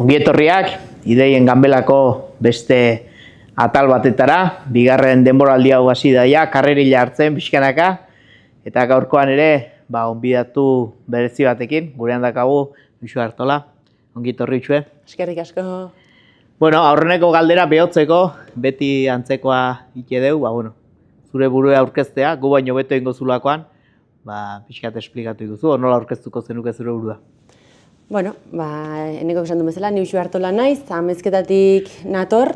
Ongi etorriak, ideien ganbelako beste atal batetara, bigarren denboraldi hau hasi daia, karrerila hartzen pixkanaka, eta gaurkoan ere, onbidatu berezi batekin, gurean dakagu, Uxue Artola, ongi etorri Uxue. Eskerrik asko. Bueno, aurreneko galdera behotzeko, beti antzekoa ite deu, zure burua aurkeztea, gu baino beto ingo zulakoan, pixkat esplikatu iguzu, nola aurkeztuko zenuke zure burua. Bueno, eneko esan du bezala, ni Uxue Artola naiz, Amezketatik nator,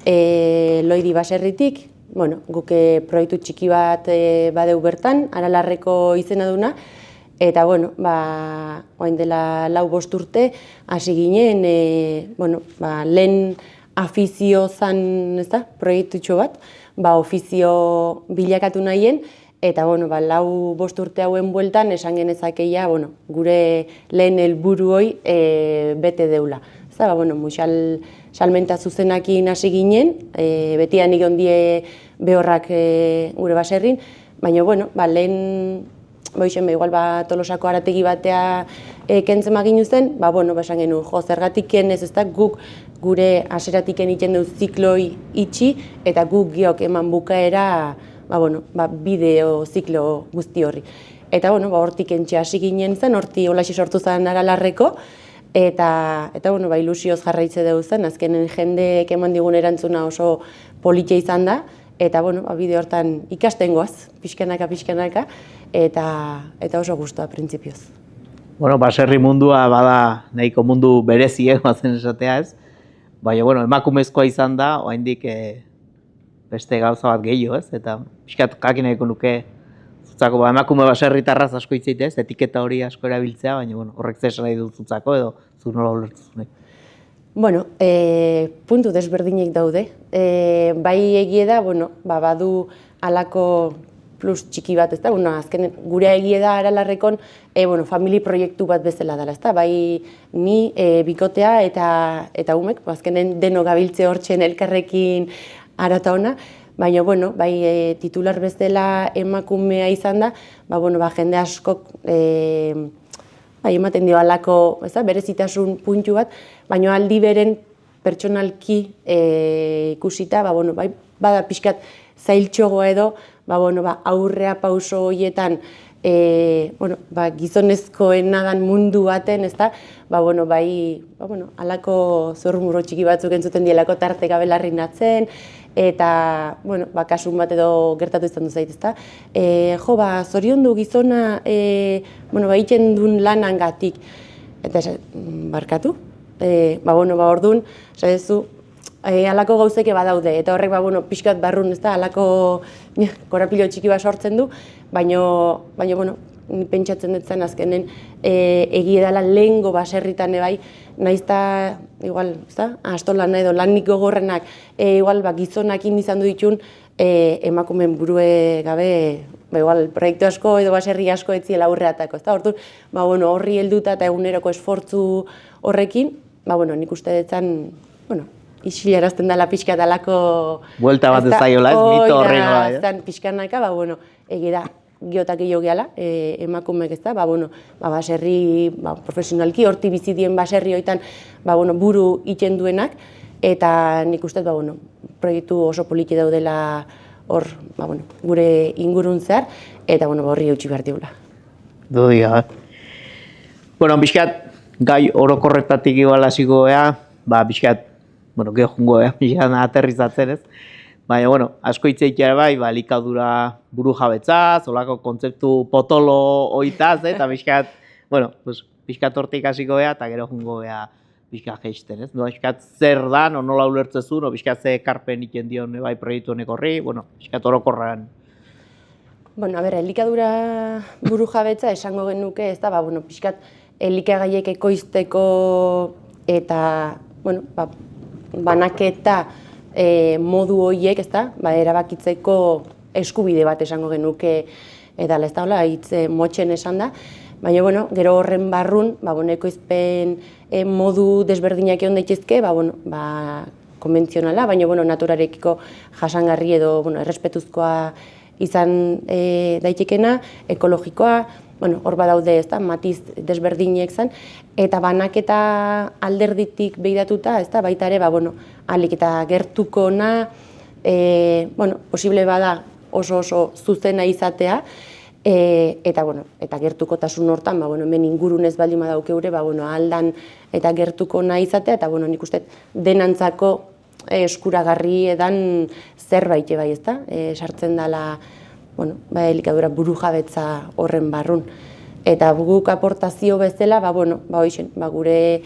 Loidi baserritik, guke proiektu txiki bat badeu bertan, Aralarreko izena duna, eta orain dela 4-5 urte hasi ginen, lehen afizio zan, proiektutxo bat, ofizio bilakatu nahien, eta 4-5 urte hauen bueltan esan genezakeia gure lehen helburu hoi bete deula. Muxal salmenta zuzenakin hasi ginen, betian egon die behorrak gure baserrin, baina lehen igual Tolosako arategi batea kentzen maginu zen, esan genuen, zergatik kenez guk gure haseratik egiten du zikloi itxi, eta guk giok eman bukaera bideo ziklo guzti horri. Eta hortik entxe hasi ginen zen, horti holaxi sortu zen Aralarreko, eta ilusioz jarraitze dugu zen, azkenen jendeek eman digun erantzuna oso politia izan da, eta bideo hortan ikasten goaz, pixkanaka, eta oso guztua printzipioz. Baserri mundua bada nahiko mundu berezi bazen esatea ez, baina emakumezkoa izan da, oraindik beste gauza bat gehiago ez, eta pixkat jakin nahiko nuke zutzako, emakume baserritarraz asko hitz ez, etiketa hori asko erabiltzea, baina horrek zesan nahi dut zutzako edo zu nola ulertu zunek. Puntu desberdinek daude. Bai egie da, badu alako plus txiki bat, ez da, azken gure egie da Aralarrekon famili proiektu bat bezala dela, ez da, bai ni bikotea eta umek, azkenen deno gabiltze hortzen elkarrekin arata ona, baina, bai titular bezala emakumea izan da, jende askok ematen dio alako berezitasun puntu bat, baina aldi beren pertsonalki ikusita, bada pixkat zailtxogoa edo, aurrea pauso horietan gizonezkoen nadan mundu baten, alako zormuro txiki batzuk entzuten dielako tarteka belarrin atzen, eta, kasun bat edo gertatu izan du zait, ezta? Zoriondu gizona, egiten duen lanangatik, eta barkatu, orduan, esadezu, alako gauzeke badaude, eta horrek, pixkat barrun, ezta, alako korapilo txiki bat sortzen du, baina, pentsatzen dut zen azkenen, egie dela lehengo baserritan ebai, naizta, igual, astolan edo lanik gogorrenak, igual, gizonakin izan du ditun, emakumen burue gabe, igual, proiektu asko edo baserri asko etziela aurreatako, ezta? Hortun, horri helduta eta eguneroko esfortzu horrekin, nik uste detzan, isilarazten dela pixka dalako... Buelta bat ez zaiola, ez mito horrein nola. Zan pixkanaka, egi da, giotak gehiago gehala, emakumek ez da, baserri, profesionalki, horti bizidien baserri hoitan, buru iten duenak, eta nik uste, proiektu oso politi daudela hor, gure ingurun zehar, eta horri eutxi behar diula. Dudia, pixkat, gai orokorretatik igual hasiko gea, pixkat, geho jungo pixkat aterrizatzen ez, baina, asko hitzeitea bai, likadura buru jabetza, zolako kontzeptu potolo oitaz, eta pixkat hortik hasiko gea, eta gero jungo gea pixkat geisten, ez? Pixkat zer da, nola ulertzezun, pixkat ze ekarpen iten dion bai proiektu honek horri, pixkat orokorran. Elikadura buru jabetza esango genuke, ez da, pixkat elikagaiek ekoizteko eta, banaketa modu horiek, erabakitzeko eskubide bat esango genuke edala, ez da, hitz motxen esan da, baina, gero horren barrun, ekoizpen modu desberdinak egon daitezke, konbentzionala, baina, naturarekiko jasangarri edo, errespetuzkoa izan daitekena, ekologikoa, bueno, hor badaude, ezta, matiz desberdinek zen, eta banaketa alderditik behiratuta, ezta, baita ere, bueno, ahalik eta gertukona, bueno, posible bada oso zuzena izatea, eta, bueno, eta gertukotasun hortan, bueno, hemen ingurunez baldin badauke ure, bueno, aldan eta gertukona izatea, eta, bueno, nik uste denantzako eskuragarri edan zerbait bai, ezta, sartzen dela, bueno, elikadura burujabetza horren barrun. Eta guk aportazio bezala, bueno, hoixen, gure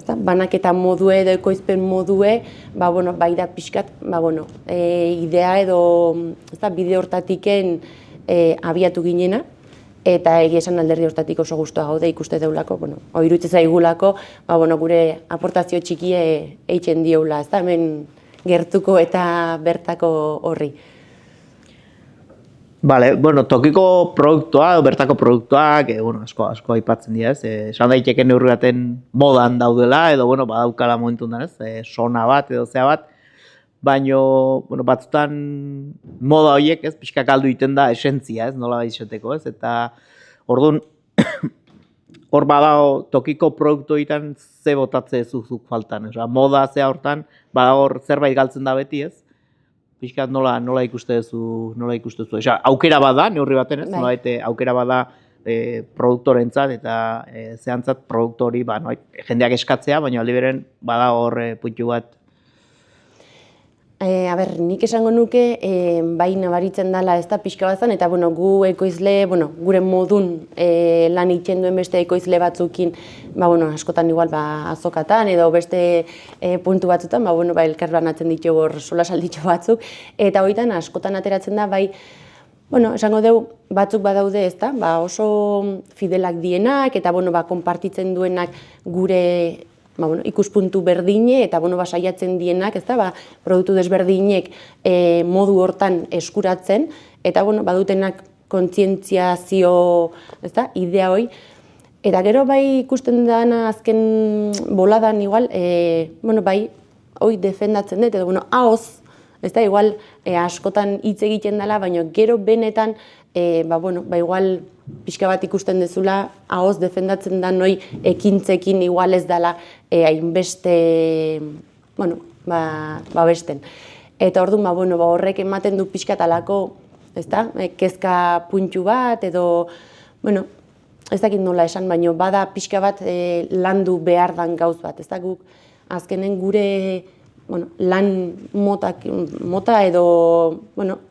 banaketa modue edo ekoizpen modue, bueno, bai da pixkat, bueno, idea edo bide hortatiken abiatu ginena, eta egia esan alderdi hortatik oso gustua gaude ikuste deulako, bueno, iruditzen zaigulako, bueno, gure aportazio txikie eitzen dioula, ez da, hemen gertuko eta bertako horri. Bale, bueno, tokiko produktua, bertako produktuak, bueno, asko aipatzen dira, esan daiteke neurri baten modan daudela, edo, bueno, badaukala momentu honetan, sona bat edo zea bat, baino, bueno, batzutan moda horiek, pixka galdu egiten da esentzia, nola izateko, eta orduan, hor badago tokiko produktu egiten ze botatze zuzuk faltan, moda zea hortan, badago zerbait galtzen da beti, pixkat nola ikuste duzu, aukera bada, neurri baten ez, aukera bada produktorentzat eta zehantzat produktori, jendeak eskatzea, baina aldi beren bada hor puntu bat. Nik esango nuke, bai nabaritzen dela ez da pixka bat eta gu ekoizle, gure modun lan egiten duen beste ekoizle batzukin, askotan igual azokatan edo beste puntu batzutan, elkar banatzen ditugu hor solasalditxo batzuk, eta horietan askotan ateratzen da, bai, esango dugu batzuk badaude ez da, oso fidelak dienak eta konpartitzen duenak gure ikuspuntu berdine eta saiatzen dienak, produktu desberdinek modu hortan eskuratzen, eta badutenak kontzientziazio idea hoi. Eta gero bai ikusten dena azken boladan igual, bai hoi defendatzen dut, edo ahoz, igual askotan hitz egiten dela, baina gero benetan, igual pixka bat ikusten dezula, ahoz defendatzen da noi ekintzekin igual ez dela hainbeste, besten. Eta orduan, horrek ematen du pixka talako, kezka puntu bat, edo, ez dakit nola esan, baina bada pixka bat landu behar dan gauz bat, ez da guk azkenen gure lan mota edo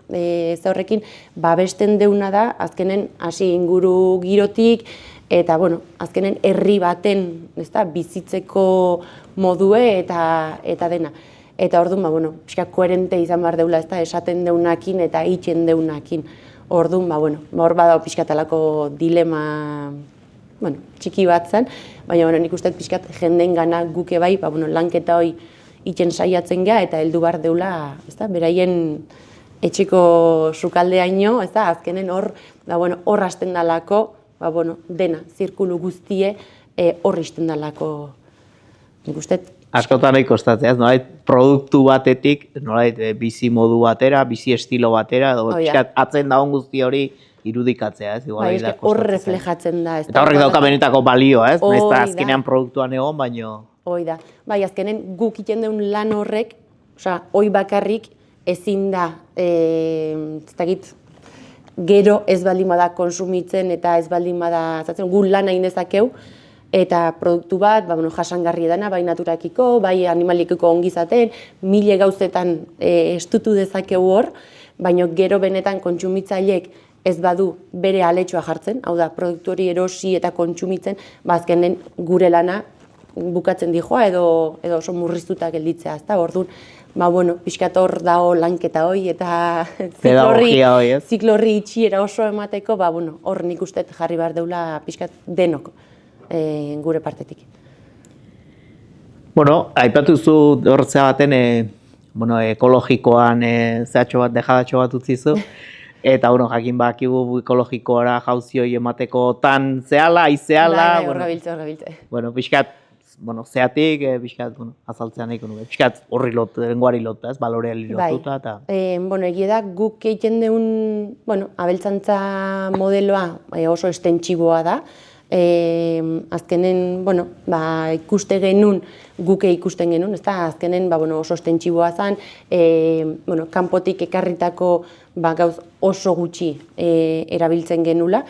ez horrekin babesten deuna da azkenen hasi inguru girotik eta azkenen herri baten bizitzeko modue eta dena. Eta orduan, pixka koherente izan behar deula, esaten deunakin eta itxen deunakin. Orduan, hor badago pixka talako dilema txiki bat zen, baina nik uste pixkat jendeen gana guke bai, lanketa hoi itxen saiatzen gea eta heldu behar deula, beraien etxeko sukaldeaino, azkenen hor hasten dalako, dena, zirkulu guztie hor izten dalako, nik uste. Askotan nahi kostatzea, produktu batetik, bizi modu batera, bizi estilo batera, edo atzen dagoen guzti hori irudikatzea, hor reflejatzen da. Eta horrek dauka benetako balioa, nahiz eta azkenean produktuan egon, baino. Hoi da, azkenen guk iten duen lan horrek, hoi bakarrik ezin da, gero ez baldin bada konsumitzen eta ez baldin bada, gu lan hain dezakeu, eta produktu bat, jasangarri edana, bai naturakiko, bai animalikiko ongizaten, mile gauzetan estutu dezakeu hor, baina gero benetan kontsumitzaileek ez badu bere aletxoa jartzen, hau da, produktu hori erosi eta kontsumitzen, azkenen gure lana bukatzen dijoa edo oso murriztuta gelditzea, ezta? Orduan, pixkat hor dago lanketa hoi eta ziklo horri itxiera oso emateko, hor nik uste jarri behar deula pixkat denok gure partetik. Aipatu zu hortzea baten, ekologikoan zehatxo bat, dejadatxo bat utzizu, eta jakin bakigu ekologikoara jauzi hori emateko tan zehala, aizeala. Hor gabiltze. Pixkat, bueno, zeatik, pixkat, bueno, azaltzean nahiko nuke. Pixkat horri lenguari lotuta, ez, baloreari lotuta, eta... Bueno, egia da, guk egiten deun, bueno, abeltzantza modeloa oso estentsiboa da. Azkenen, bueno, ikuste genuen, guke ikusten genuen, ezta? Azkenen, bueno, oso estentsiboa zen, bueno, kanpotik ekarritako gauz oso gutxi erabiltzen genula.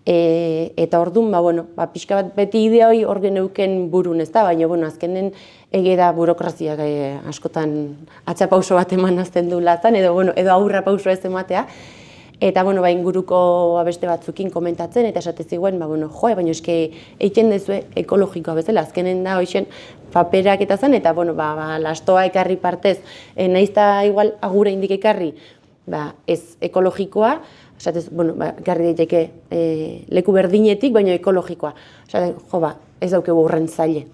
Eta orduan, bueno, pixka bat beti idea hori hor geneuken burun, ez da? Baina, bueno, azkenen ege da burokraziak askotan atzapauso bat eman azten du latzan, edo aurra pauso ez ematea. Eta, bueno, inguruko abeste batzukin komentatzen, eta esate ziguen, baina eske egiten dezue ekologikoa bezala, azkenen da hoxen paperak eta zen, eta, bueno, lastoa ekarri partez, naizta igual agure indik ekarri, ez ekologikoa, esatez, bueno, ekarri daiteke leku berdinetik, baina ekologikoa. Esatez, ez daukegu horren zaile.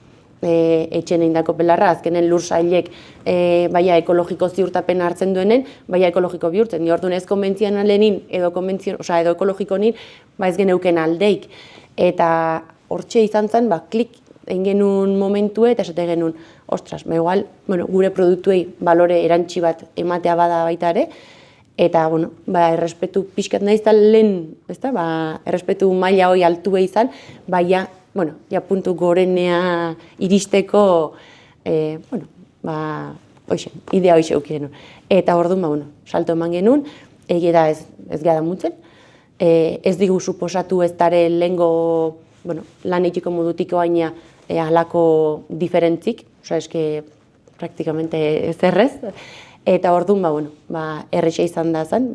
Etxen egindako pelarra, azkenen lur sailek ekologiko ziurtapen hartzen duenen, ekologiko bihurtzen. Ni orduan ez konbentzionalenin edo ekologiko nin, ez geneuken aldeik. Eta hortxe izan zen, klik egin genuen momentue eta esate genuen, ostras, igual, gure produktuei balore erantsi bat ematea bada baita ere, eta, errespetu pixkat nahizta lehen, errespetu maila hori altue izan, ja puntu gorenea iristeko, idea hoxe euk genuen. Eta orduan, salto eman genuen, egia da ez gara mutzen, ez digu suposatu ez dare lehengo lan egiteko modutiko baina halako diferentzik, eske praktikamente ez errez, eta orduan, errexa izan da zen,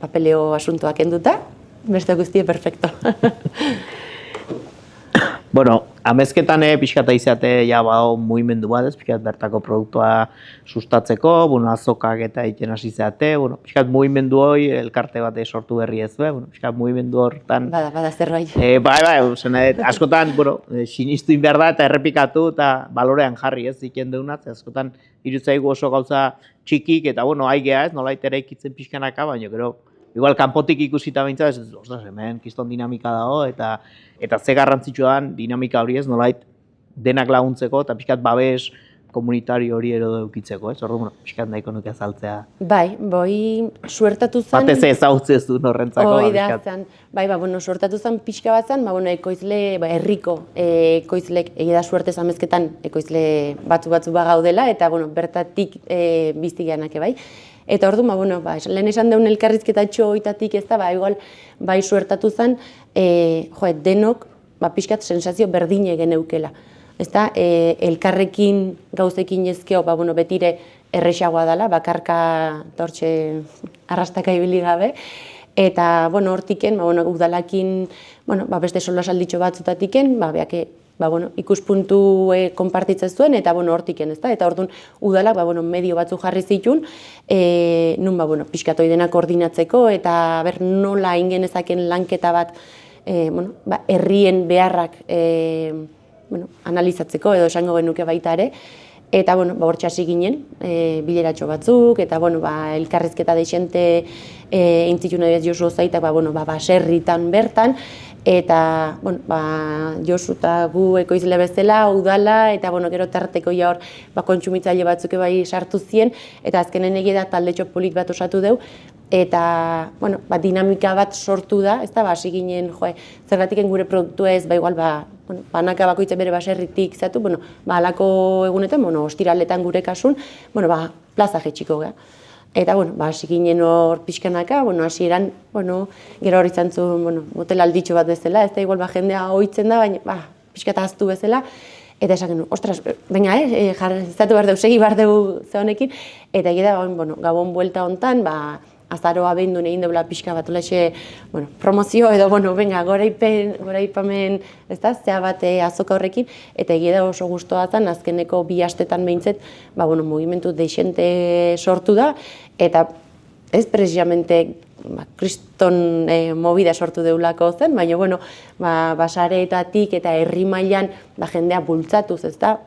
papeleo asuntoak enduta, beste guztie perfecto. Bueno, amezketan pixkat izate mugimendu bat, pixkat bertako produktua sustatzeko, azokak eta egiten hasi zeate, pixkat mugimendu hori elkarte bat sortu berri ez, pixkat mugimendu horretan... Bada zerbait. Askotan, sinistu behar da eta errepikatu eta balorean jarri ez iken deunat, askotan irutzaigu oso gauza txikik eta aigea ez, nolait ere ikitzen pixkanaka, baina gero, igual kanpotik ikusita behintzat, ostras, hemen kiston dinamika dago, eta ze garrantzitsuan dinamika hori ez, nolait denak laguntzeko, eta pixkat babes komunitario hori ero edukitzeko, ez? Orduan, pixkat nahiko nuke azaltzea. Suertatu zen... Batez ezagutzez du norrentzako. Suertatu zen pixka bat zen, ekoizle, herriko ekoizlek, egia da suertez amezketan ekoizle batzu gaudela, eta bertatik biztigianak bai. Eta orduan, lehen esan deun elkarrizketatxo oitatik ez da, igual, suertatu zen, denok, pixkat sensazio berdine geneukela. Ez da, elkarrekin gauzekin ezkeo, betire errexagoa dela, bakarka tortxe arrastaka ibili gabe, eta, hortiken, udalakin, beste solasalditxo batzutatiken, ikuspuntu konpartitzen zuen, eta hortiken, ez da? Eta orduan udalak medio batzu jarri zituen, nun pixkatoi denak koordinatzeko, eta nola ingenezaken lanketa bat herrien beharrak analizatzeko, edo esango genuke baita ere, eta hortxe hasi ginen, bileratxo batzuk, eta elkarrizketa deixente intzitu nahi bez Josu Ozaitak, baserritan bertan, eta Josu eta gu ekoizle bezala, udala, eta gero tarteko hor kontsumitzaile batzuk bai sartu zien, eta azkenen egia da taldetxo polit bat osatu deu, eta dinamika bat sortu da, ez da, hasi ginen, zergatiken gure produktu ez, igual, banaka bakoitzen bere baserritik zatu, halako egunetan, ostiraletan gure kasun, plaza jetxiko gara. Eta, hasi ginen hor pixkanaka, hasi eran, gero hor izan zuen, motel alditxo bat bezala, ez da, igual, jendea ohitzen da, baina, pixkata aztu bezala, eta esan genuen, ostras, baina, izatu behar dugu, segi behar dugu ze honekin, eta egia da, gabon buelta hontan, azaroa behin duen egin deula pixka bat, promozio edo, goraipamen, ez da, zea bat azoka horrekin, eta egia da oso guztua zen, azkeneko 2 astetan behintzet, mugimendu deixente sortu da, eta ez precisamente kriston movida sortu deulako zen, baina, basareetatik eta herri mailan jendea bultzatuz, ez da,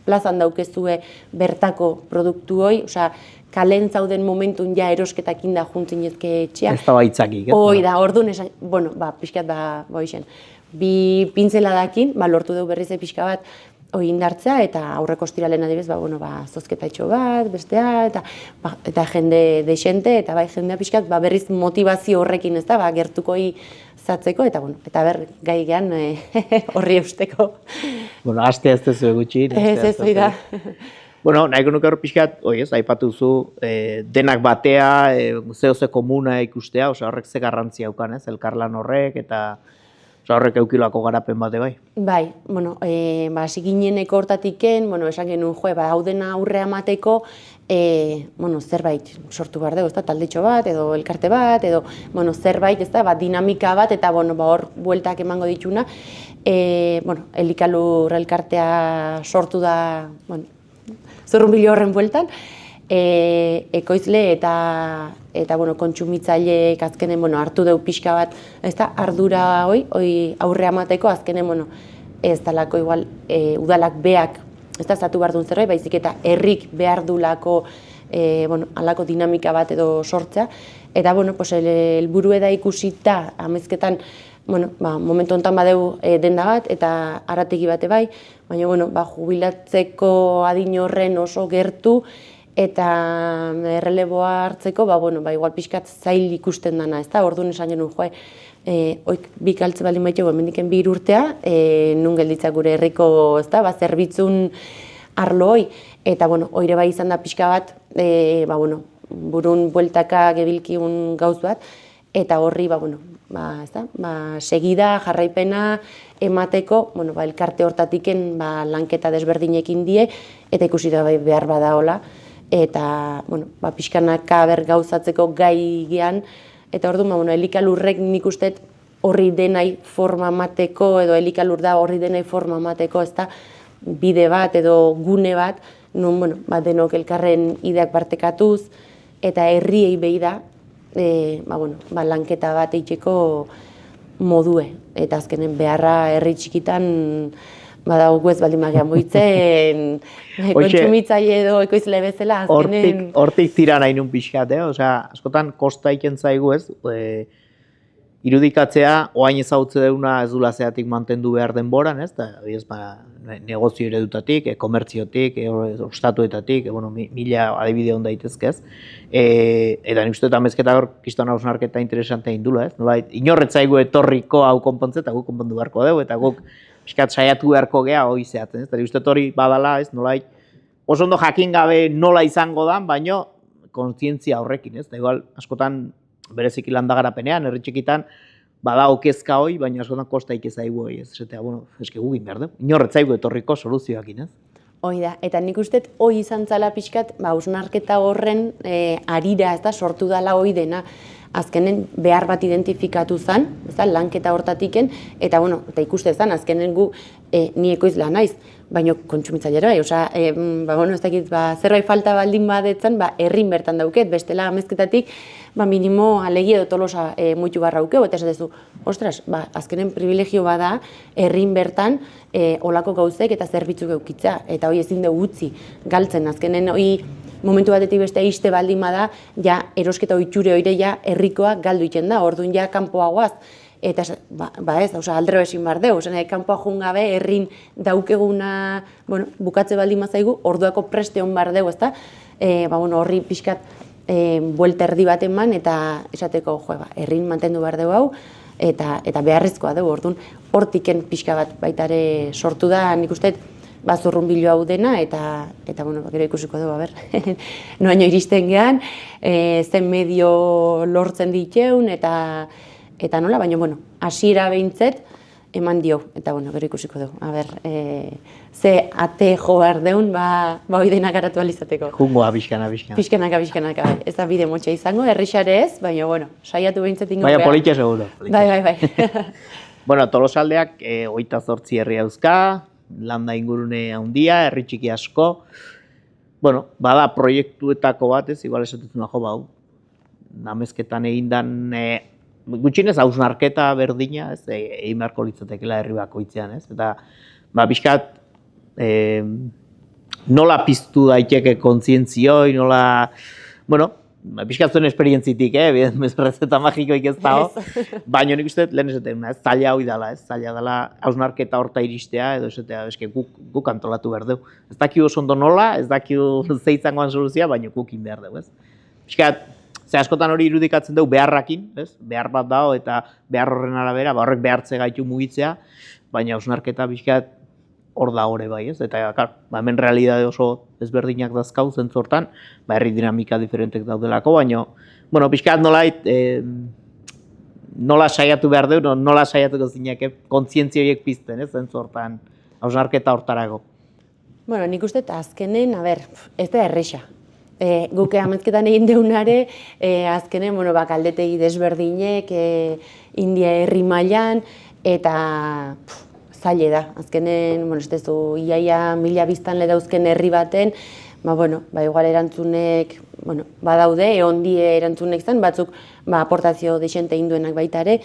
plazan daukezue bertako produktu hoi, kalen zauden momentun ja erosketak inda juntzin ezke etxea. Ez da baitzakik, ez? Hoi da, orduan esan, pixkat da, bi pintzeladakin, lortu dugu berriz pixka bat, hori indartzea, eta aurreko ostiralean adibidez, zozketaitxo bat, bestea, eta jende desente, eta bai jendea pixkat berriz motivazio horrekin, ez da, gertuko zatzeko, eta gai gehan horri eusteko. Bueno, aste ez duzu gutxi. Ez hori da. Bueno, nahiko nuke hor pixkat, aipatu zu, denak batea, ze komuna ikustea, horrek ze garrantzia aukan, ez, elkarlan horrek, eta horrek eukilako garapen bate bai. Bai, hasi gineneko hortatiken, esan genuen, hau dena aurrea mateko, zerbait sortu behar dugu, taldetxo bat, edo elkarte bat, edo zerbait, dinamika bat, eta hor bueltak emango dituna. Elikalur elkartea sortu da, zurrunbilo horren bueltan, ekoizle eta kontsumitzaileek azkenen hartu dugu pixka bat, ardura hoi aurrea mateko, azkenen ez dalako igual udalak beak, ez da zatu behar duen zerbait, baizik eta herrik behar dulako alako dinamika bat edo sortzea, eta helburu eda ikusita amezketan momentu honetan badeu denda bat eta arategi bate bai, baina jubilatzeko adin horren oso gertu eta erreleboa hartzeko, igual pixkat zail ikusten dana, ez da, orduan esan genuen, oik bi kaltze baldin baitxego, emendiken 2 urtea, nun gelditzak gure herriko, ez da, zerbitzun arlo hoi, eta oire bai izan da pixka bat, burun bueltaka gebilkigun gauz bat, eta horri, segida, jarraipena emateko, elkarte hortatiken lanketa desberdinekin die, eta ikusi da behar badaola, eta pixkanaka gauzatzeko gai gean, eta orduan, elikalurrek nik uste horri denai forma mateko, edo elikalur da horri denai forma mateko, ez da, bide bat edo gune bat, nun, denok elkarren ideak partekatuz, eta herriei behi da, lanketa bat eitxeko modue. Eta azkenen beharra herri txikitan, badago ez baldin magean boitzen, kontsumitzaile edo ekoizle bezala, azkenen... Hortik tira nahi nun pixkat, askotan kosta iken zaigu ez, irudikatzea, oain ezautze deuna ez dula zeatik mantendu behar denboran, ez, negozio eredutatik, komertziotik, ostatuetatik, mila adibide hon daitezkez, eta nik uste eta mezketa hor kiston hausnarketa interesantea indula, ez, nolait, inorretzaigu etorriko hau konpontze, eta guk konpondu beharko dugu, eta guk piskat saiatu beharko geha hori zehatzen, ez, eta nik uste hori badala, ez, nolait, oso ondo jakin gabe nola izango dan, baino kontzientzia horrekin, ez, eta igual, askotan, bereziki landagarapenean, herri txikitan, bada okezka hoi, baina askotan kosta ikezaigu hoi, ez, esatea, eske gugin behar dugu, inorretzaigu etorriko soluzioakin, ez? Hoi da, eta nik uste hoi izan zala pixkat, hausnarketa horren arira, ez da, sortu dala hoi dena, azkenen behar bat identifikatu zen, ez da, lanketa hortatiken, eta ikuste zen, azkenen gu ni ekoizla naiz, baina kontsumitzailera bai, ez dakit, zerbait falta baldin badetzen, herrin bertan dauket, bestela amezketatik, minimo alegi edo tolosa muitu barra aukeu, eta esatezu, ostras, azkenen privilegio bada, herrin bertan, olako gauzek eta zerbitzuk eukitzea, eta hoi ezin dugu utzi, galtzen, azkenen hoi momentu batetik beste iste baldin bada, ja erosketa oitxure oire ja herrikoa galdu iten da, orduan ja kanpoa guaz, eta aldero esin behar dugu, kanpoa joan gabe, herrin daukeguna, bukatze baldin mazaigu, orduako preste hon behar dugu, ezta? Horri pixkat buelta erdi bat eman, eta esateko, herrin mantendu behar dugu hau, eta beharrezkoa dugu, orduan, hortiken pixka bat baitare sortu da, nik uste, zurrunbilo hau dena, eta gero ikusiko dugu, noaino iristen gehan, zen medio lortzen diteun, eta nola, baina, hasiera behintzet, eman dio, eta gero ikusiko dugu, ze ate jo behar deun, hoi dena garatu alizateko. Jungoa, bizkana. Bizkanaka, ez da bide motxa izango, herrixare ez, baina, saiatu behintzet ingo behar. Baina politia seguro. Bai. Tolosaldeak 28 herri hauzka, landa ingurune handia, herri txiki asko, bada proiektuetako bat ez, igual esatetzen bau, namezketan egindan, gutxinez hausnarketa berdina, ez, egin beharko litzatekela herri bakoitzean, ez, eta, pixkat, nola piztu daiteke kontzientzioi, nola, pixkat zuen esperientzitik, rezeta magikoik ez dago, baina nik uste lehen esaten, zaila hoi dela, zaila dela hausnarketa horta iristea, edo esatea, guk antolatu behar dugu. Ez dakiu oso ondo nola, ez dakiu zeitzangoan soluzioa, baina gukin behar dugu, ez. Pixkat, ze askotan hori irudikatzen dugu beharrakin, behar bat dago eta behar horren arabera, horrek behartze gaitu mugitzea, baina hausnarketa pixkat hor da hori bai, ez? Eta, hemen realidade oso ezberdinak dazkau zentzortan, herri dinamika diferentek daudelako, baina, pixkat nolait, nola saiatu behar dugu, nola saiatuko zinak, kontzientzia horiek pizten, ez? Zentzortan, hausnarketa hortarago. Nik uste, azkenen, ez da erresa. Guke amezketan egin deunare, azkenen, kaldetegi desberdinek, India herri mailan, eta zaile da. Azkenen, ez dezu, iaia mila biztanle dauzken herri baten, igual erantzunek, badaude, ondie erantzunek zen, batzuk aportazio desente induenak baita ere,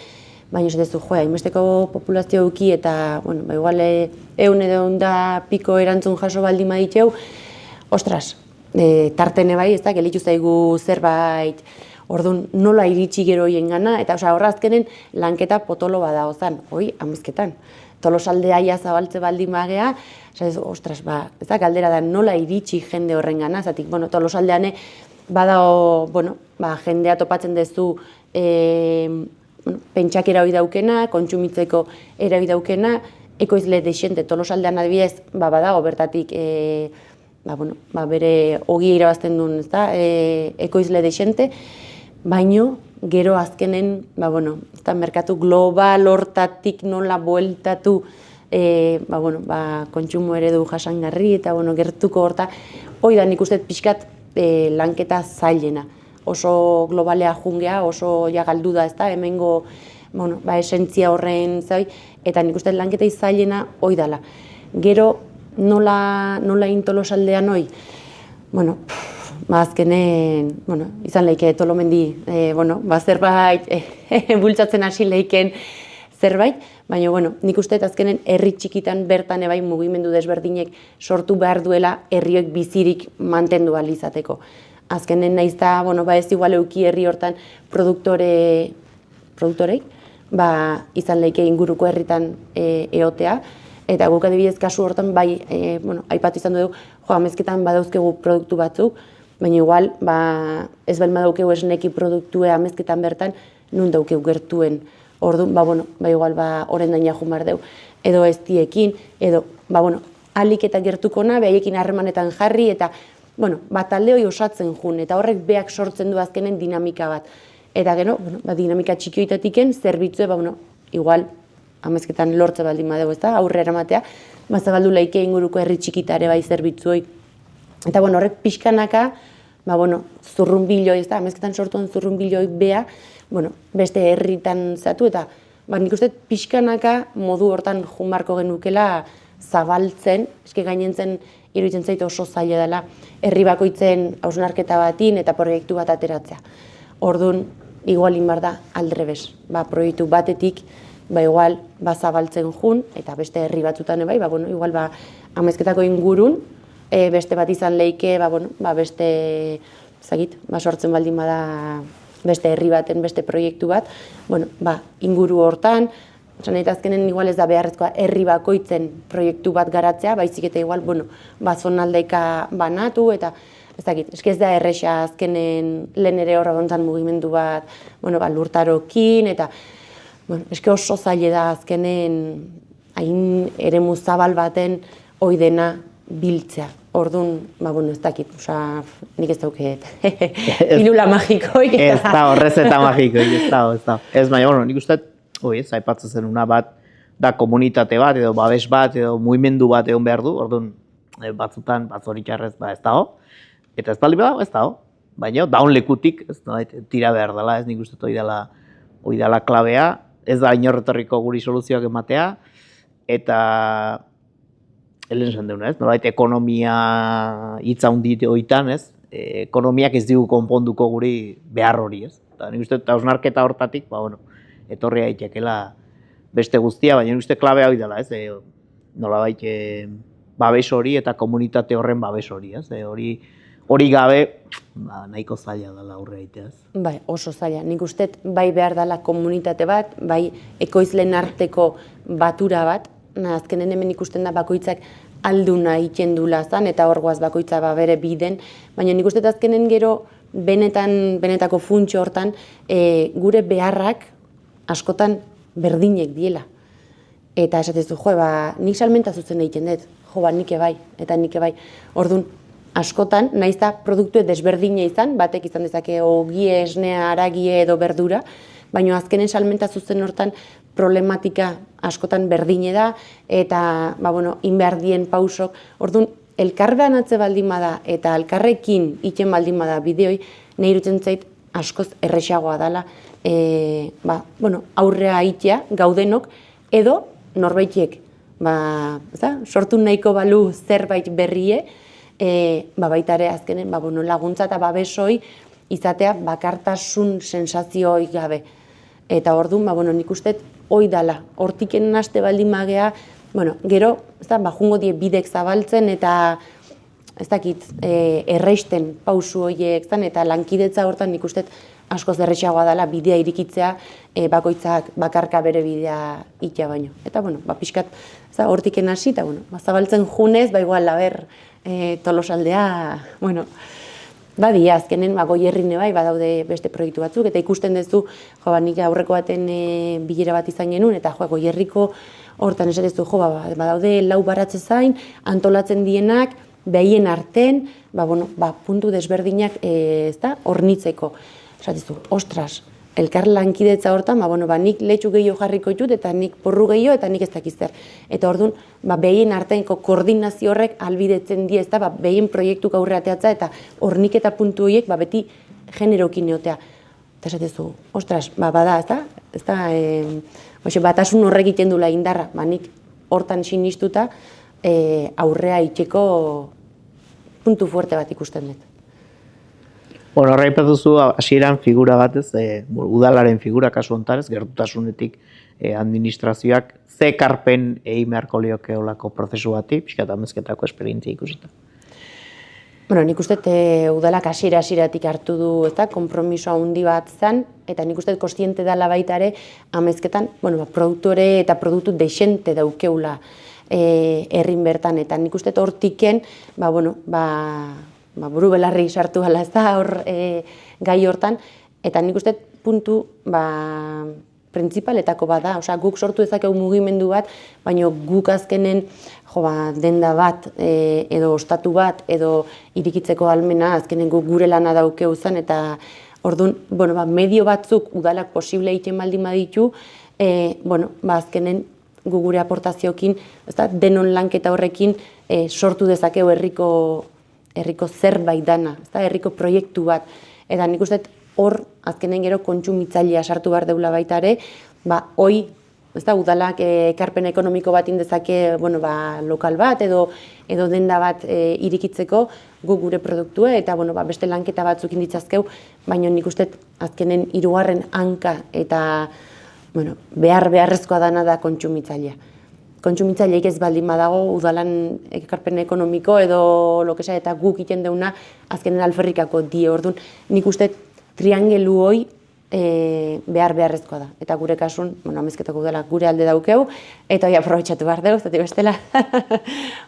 baina ez dezu, hainbesteko populazio euki eta, igual egun edo da piko erantzun jaso baldin baditeu, ostras, tartene bai, ez da, gelitu zaigu zerbait, orduan nola iritsi gero hien gana, eta horra azkenen lanketa potolo bada ozan, amezketan. Tolosalde aia zabaltze baldin bagea, ostras, ez da, galdera da nola iritsi jende horren gana, zatik, Tolosaldean badao, jendea topatzen dezu pentsakera hori daukena, kontsumitzeko era hori daukena, ekoizle desente Tolosaldean adibidez, badago bertatik, bere ogia irabazten duen, ez da, ekoizle desente, baino, gero azkenen, merkatu global hortatik nola bueltatu, kontsumo eredu jasangarri eta, gertuko horta, hoi da nik uste pixkat lanketa zailena. Oso globalea jungea, oso galdu da, ez da, hemengo, esentzia horren zai, eta nik uste lanketa zailena hoi dala. Gero, nola Tolosaldean hoi? Azkenen, izan leike Tolomendi, zerbait bultzatzen hasi leiken zerbait, baina, nik uste azkenen herri txikitan bertan ebai mugimendu desberdinek sortu behar duela herriok bizirik mantendu ahal izateko. Azkenen naiz da, ez igual euki herri hortan produktoreik, izan leike inguruko herritan eotea, eta guk adibidez kasu hortan bai, aipatu izan dugu, amezketan badauzkegu produktu batzuk, baina igual, ez behar daukegu esneki produktue amezketan bertan, nun daukegu gertuen. Orduan, igual, horren daina jumar deu, edo ez diekin, edo, alik eta gertukona, behaiekin harremanetan jarri, eta, talde hori osatzen jun, eta horrek beak sortzen du azkenen dinamika bat. Eta gero, dinamika txikioitatiken, zerbitzue, igual, amezketan lortze baldin badeu, ez da, aurre eramatea, zabaldu leike inguruko herri txikitare bai zerbitzuoi. Eta, horrek pixkanaka, zurrunbiloi, ez da, amezketan sortuen zurrunbiloi bea, beste herritan zatu, eta nik uste pixkanaka modu hortan junbarko genukela zabaltzen, eske gainentzen iruditzen zait oso zaila dela, herri bakoitzen hausnarketa batin eta proiektu bat ateratzea. Orduan, igual inbar da aldrebes, proiektu batetik, igual zabaltzen jun, eta beste herri batzutan ebai, igual amezketako ingurun, beste bat izan leike, beste, sortzen baldin bada beste herri baten, beste proiektu bat, inguru hortan, eta azkenen igual ez da beharrezkoa herri bakoitzen proiektu bat garatzea, baizik eta igual, zonaldeika banatu, eta eski ez da erresa azkenen lehen ere horra gontzan mugimendu bat, lurtarokin, eta eski oso zaile da azkenen hain eremu zabal baten hoi dena biltzea. Orduan, ez dakit, nik ez dauket pilula magikoik. Ez da, horrezeta magikoik, ez da. Ez baina, nik uste, aipatzen zen una bat, da komunitate bat, edo babes bat, edo mugimendu bat egon behar du, orduan, batzutan, batzoritxarrez, ez dago. Eta ez bali badago, ez dago. Baina, daun lekutik, tira behar dela, ez nik uste hori dela klabea, ez da inorretorriko guri soluzioak ematea, eta helen esan deuna, ez? Nolait ekonomia hitza hundit oitan, ez? Ekonomiak ez digu konponduko guri behar hori, ez? Eta nik uste, hausnarketa hortatik, etorri aitekela beste guztia, baina nik uste klabe hori dela, ez? Nolabait babes hori eta komunitate horren babes hori, ez? hori gabe, nahiko zaila dela aurre egiteaz. Bai, oso zaila. Nik uste bai behar dela komunitate bat, bai ekoizleen arteko batura bat, azkenen hemen ikusten da bakoitzak alduna egiten dula zan, eta hor goaz bakoitza bere biden, baina nik uste azkenen gero benetako funtxo hortan gure beharrak askotan berdinek diela. Eta esatezu, nik salmenta zuzen egiten dut, nik ebai, eta nik ebai. Orduan, askotan, nahiz da produktu desberdine izan, batek izan dezake ogie, esnea, aragie edo berdura, baina azkenen salmenta zuzen hortan problematika askotan berdine da, eta inbehardien pausok. Orduan, elkarbean atze baldin bada eta elkarrekin iten baldin bada bideoi, nahi irutzen zait askoz erresagoa dela aurrea itea gaudenok, edo norbaitiek sortu nahiko balu zerbait berrie, baitare azkenen laguntza eta babesoi izatea bakartasun sensazioi gabe. Eta orduan, nik uste hoi dala, hortiken haste baldin magea, gero, jungo die bidek zabaltzen eta ez dakit, erreisten pausu horiek, eta lankidetza hortan nik uste askoz erresagoa dela bidea irikitzea, bakoitzak bakarka bere bidea itea baino. Eta, pixkat, hortiken hasi, eta, zabaltzen junez, igual, laber, Tolosaldea, badia, azkenen, Goierrine bai, badaude beste proiektu batzuk, eta ikusten duzu, nik aurreko baten bilera bat izan genuen, eta Goierriko hortan esatezu, badaude lau baratze zain, antolatzen dienak, behien arten, puntu desberdinak hornitzeko. Esatezu, ostras, elkar lankidetza hortan, nik letxu gehiago jarriko ditut, eta nik porru gehiago, eta nik ez dakizter. Eta orduan, behien arteko koordinazio horrek albidetzen die, behien proiektuk aurreateatza, eta horniketa puntu horiek beti generokin neotea. Eta esatezu, ostras, bada, ez da, batasun horrek egiten dula indarra, nik hortan sinistuta aurrea itxeko puntu fuerte bat ikusten dut. Horraipatuzu hasieran figura batez, udalaren figura kasu hontan, gertutasunetik administrazioak ze ekarpen egin beharko lioke olako prozesu bati, pixkat amezketako esperientzia ikusita. Nik uste udalak hasieratik hartu du konpromiso handi bat zen, eta nik uste kostiente dela baita ere amezketan produktore eta produktu deixente daukeula herrin bertan, eta nik uste hortiken buru belarri sartu gala ez da hor gai hortan, eta nik uste puntu printsipaletako bat da, guk sortu dezakegu mugimendu bat, baina guk azkenen denda bat edo ostatu bat edo irikitzeko almena azkenen guk gure lana daukeu zen, eta orduan, medio batzuk udalak posible egiten baldin baditu, azkenen gu gure aportazioekin, denon lanketa horrekin sortu dezakegu herriko zerbait dana, herriko proiektu bat. Eta nik uste hor azkenen gero kontsumitzailea sartu behar deula baita ere, hoi udalak ekarpen ekonomiko bat indezake lokal bat edo denda bat irikitzeko gu gure produktue eta beste lanketa batzuk inditzazkeu, baina nik uste azkenen hirugarren hanka eta beharrezkoa dana da kontsumitzailea. Kontsumitzaileik ez baldin badago udalan ekarpen ekonomiko edo eta guk iten deuna azkenen alferrikako die. Orduan nik uste triangelu hoi beharrezkoa da. Eta gure kasun, amezketako udala gure alde daukeu, eta hoi aprobetxatu behar dugu, zati bestela.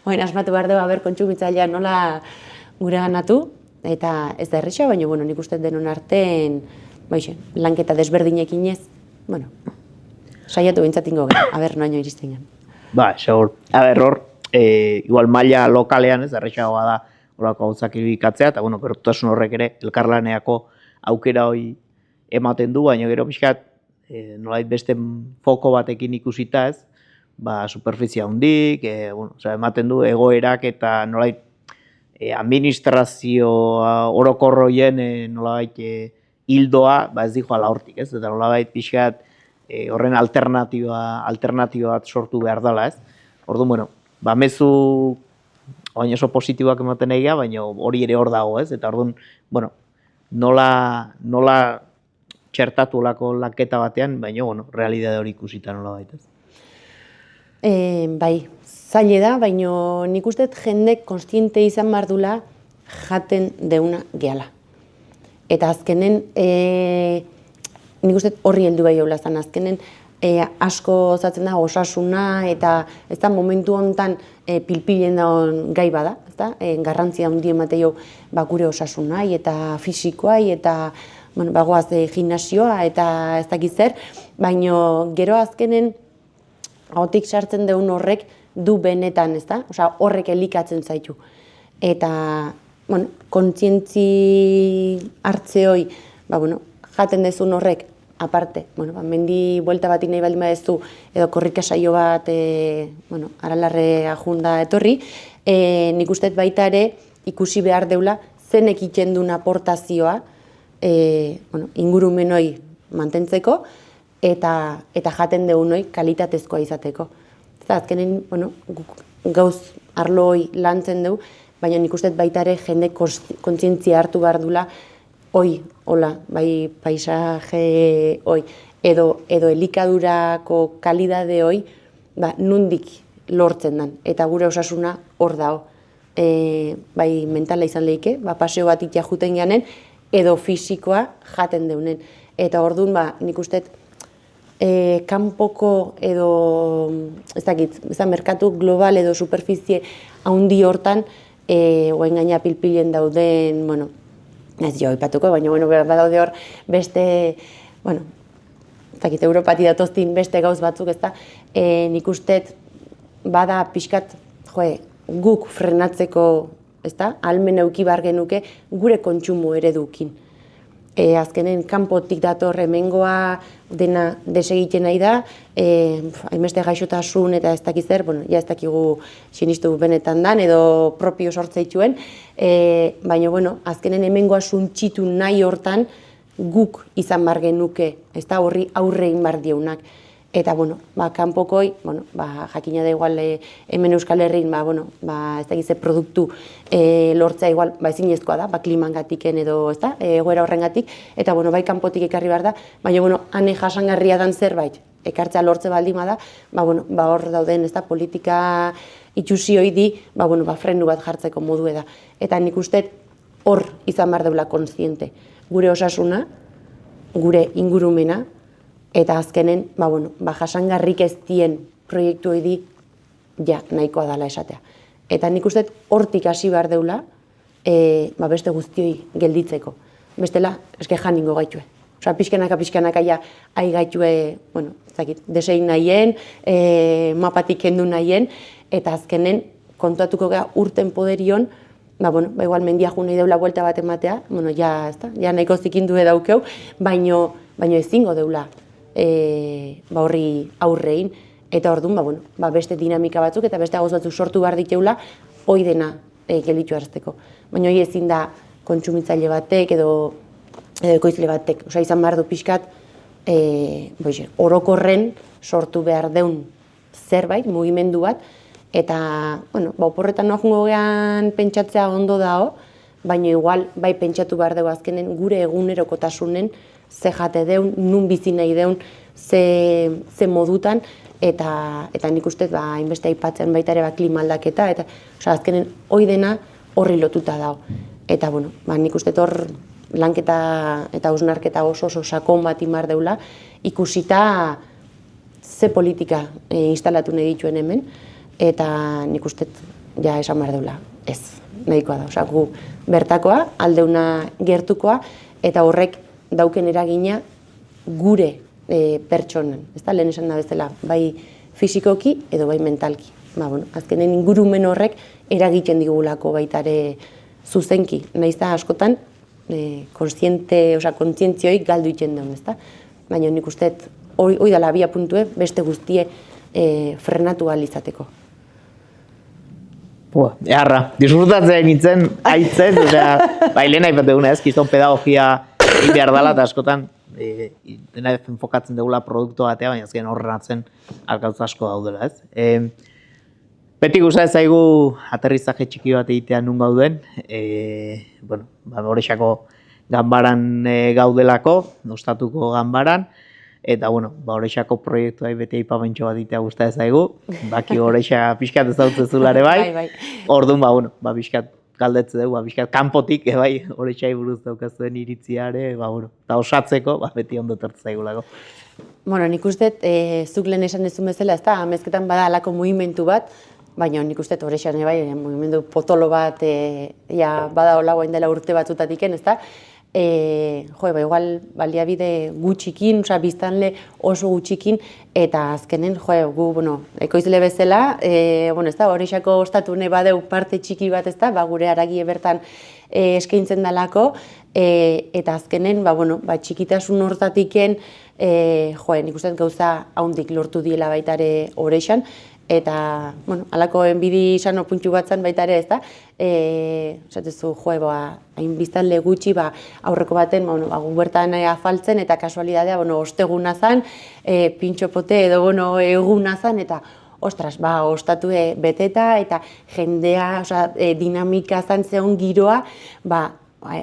Asmatu behar dugu, kontsumitzailea nola gure ganatu, eta ez da erresa, baina nik uste denon artean lanketa desberdinekin ez, saiatu bintzatingo gara, noaino iristen gen. Segur. Hor, igual maila lokalean ez erresagoa da horako gauzak irudikatzea, eta gertutasun horrek ere elkarlaneako aukera hori ematen du, baina gero pixkat nolait beste foko batekin ikusita ez, superfizia hundik, ematen du egoerak eta nolait administrazio orokorroien nolait hildoa ez dijo ala hortik, ez? Eta nolait pixkat horren alternatiba bat sortu behar dela, ez? Orduan, mezu baina oso positiboak ematen egia, baina hori ere hor dago, ez? Eta orduan, nola txertatu olako lanketa batean, baina, realidade hori ikusita nola baita, ez? Bai, zaila da, baina nik uste jendek konstiente izan behar dula jaten deuna gehala. Eta azkenen, nik uste horri heldu bai hola zan, azkenen asko osatzen da osasuna eta ez da momentu honetan pilpilen daun gai bada, ez da? Garrantzia handi emateio gure osasunai eta fisikoai eta bagoaz gimnasioa eta ez dakit zer, baino gero azkenen ahotik sartzen deun horrek du benetan, ez da? Osea, horrek elikatzen zaitu. Eta, kontzientzi hartze hoi, jaten dezun horrek, aparte, mendi buelta batik nahi baldin badezu, edo korrika saio bat, aralarre ajunda etorri, nik uste baita ere ikusi behar deula zenek egiten duen aportazioa ingurumen hoi mantentzeko eta jaten deun hoi kalitatezkoa izateko. Azkenen, gauz arlo hoi lantzen dugu, baina nik uste baita ere jende kontzientzia hartu behar dula hoi, hola, bai paisaje hoi, edo elikadurako kalidade hoi, nundik lortzen dan, eta gure osasuna hor dao. Bai mentala izan lehike, paseo bat itia juten ganen, edo fisikoa jaten deunen. Eta orduan, nik uste kanpoko edo, ez dakit, merkatu global edo superfizie haundi hortan, oain gaina pilpilen dauden, ez jo, ipatuko, baina, badaude hor beste, ez dakit, Europati datoztin beste gauz batzuk, ez da, nik uste bada pixkat, guk frenatzeko, ez da, almen euki bar genuke gure kontsumo eredukin. Azkenen kanpotik dator hemengoa dena desegiten nahi da, hainbeste gaixotasun eta ez dakiz zer, ja ez dakigu sinistu benetan dan edo propio sortzeituen, baina azkenen hemengoa suntsitu nahi hortan guk izan bar genuke, ez da horri aurrein bar dieunak. Eta, kanpokoi, jakina da igual hemen Euskal Herrin, ez dakiz zer produktu lortzea igual, ezinezkoa da, klimangatiken edo, ez da, egoera horrengatik, eta, bai kanpotik ekarri behar da, baina, hane jasangarria dan zerbait, ekartzea lortze baldin bada, hor dauden, ez da, politika itxusi hoi di, frenu bat jartzeko modue da. Eta nik uste hor izan behar deula kontziente, gure osasuna, gure ingurumena, eta azkenen, jasangarrik ez dien proiektu hori nahikoa dela esatea. Eta nik uste hortik hasi behar deula, beste guztioi gelditzeko. Bestela, eske janingo gaitue. Osa, pixkanaka ai gaitue, desein nahien, mapatik kendu nahien, eta azkenen kontuatuko gara urten poderion, igual mendia jo nahi deula buelta bat ematea, ja nahiko zikindu edaukeu, baino ezingo deula horri aurrein, eta orduan beste dinamika batzuk eta beste gauz batzuk sortu behar diteula hoi dena gelditu arazteko. Baina hori ezin da kontsumitzaile batek edo ekoizle batek. Osa, izan behar du pixkat orokorren sortu behar deun zerbait, mugimendu bat, eta oporretan noa jungo gehan pentsatzea ondo dao, baina igual bai pentsatu behar dugu azkenen gure egunerokotasunen ze jate deun, nun bizi nahi deun, ze modutan, eta nik uste hainbeste aipatzen baita ere klima aldaketa, eta azkenen hoi dena horri lotuta dago. Eta nik uste hor lanketa eta hausnarketa oso sakon bat imar deula, ikusita ze politika instalatu nahi dituen hemen, eta nik uste ja esan behar deula, ez, nahikoa da. Osa, gu bertakoa, aldeuna gertukoa, eta horrek dauken eragina gure pertsonan. Ez da, lehen esan da bezala, bai fisikoki edo bai mentalki. Azkenen ingurumen horrek eragiten digulako baita ere zuzenki. Nahiz da askotan, kontzientzioi galdu iten duen, ez da? Baina nik uste, hoi dala abia puntue, beste guztie frenatu ahal izateko. Eharra, disfrutatzen nintzen, aitzen, lehen haipatu duguna ez, kiston pedagogia egin behar dela, eta askotan dena enfokatzen dugula produktu batea, baina azken horren atzen alkautz asko daudela ez. Beti gusta ez zaigu aterrizaje txiki bat egitea nun gauden, Horexako ganbaran gaudelako, ostatuko ganbaran, eta Horexako proiektua bete aipamendxo bat egitea gusta ez zaigu, baki Horexa pixkat ez dautzezulare bai, orduan pixkat galdetze dugu, pixkat, kanpotik, bai, horretxai buruz daukazuen iritziare, eta osatzeko, beti ondo tortza zaigulako. Bueno, nik uste, zuk lehen esan dezun bezala, ez da, amezketan bada alako mugimendu bat, baina nik uste horrexan bai, mugimendu potolo bat, bada hola guain dela urte batzutatik, ez da, igual baliabide gutxikin, biztanle oso gutxikin, eta azkenen, gu, ekoizle bezala, ez da, horrexako ostatune badeu parte txiki bat, ez da, gure haragie bertan eskaintzen dalako, eta azkenen, txikitasun hortatiken, nik uste gauza haundik lortu diela baitare horrexan, eta, alako enbidi sano puntu bat zan baita ere, ez da, esatezu, hain biztanle gutxi, aurreko baten, gu bertan afaltzen, eta kasualidadea, osteguna zan, pintxopote edo, eguna zan, eta, ostras, ostatue beteta, eta jendea, dinamika zan zeon giroa,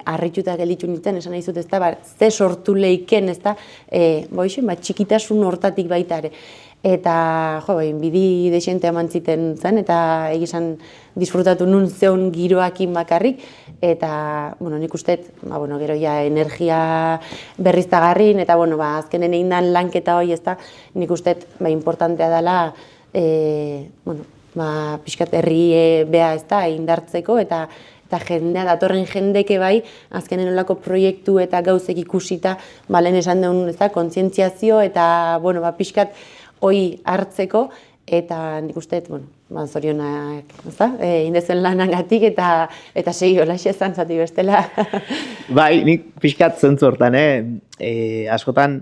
harrituta gelitzu nintzen, esan nahi zut, ez da, ze sortu leiken, ez da, txikitasun hortatik baita ere. Eta, bidi desente eman ziten zen, eta egizan disfrutatu nun zeon giroakin bakarrik, eta, nik uste, gero ja energia berriztagarrin, eta, azkenen egin dan lanketa hori, ez da, nik uste, importantea dela, pixkat herri beha, ez da, indartzeko, eta jendea, datorren jendeke bai, azkenen olako proiektu eta gauzek ikusita, lehen esan duen, ez da, kontzientziazio, eta, pixkat, hoi hartzeko, eta nik uste, zorionak, indezuen lanagatik, eta segi holaxe zan zati bestela. Bai, nik pixkat zentzu hortan, askotan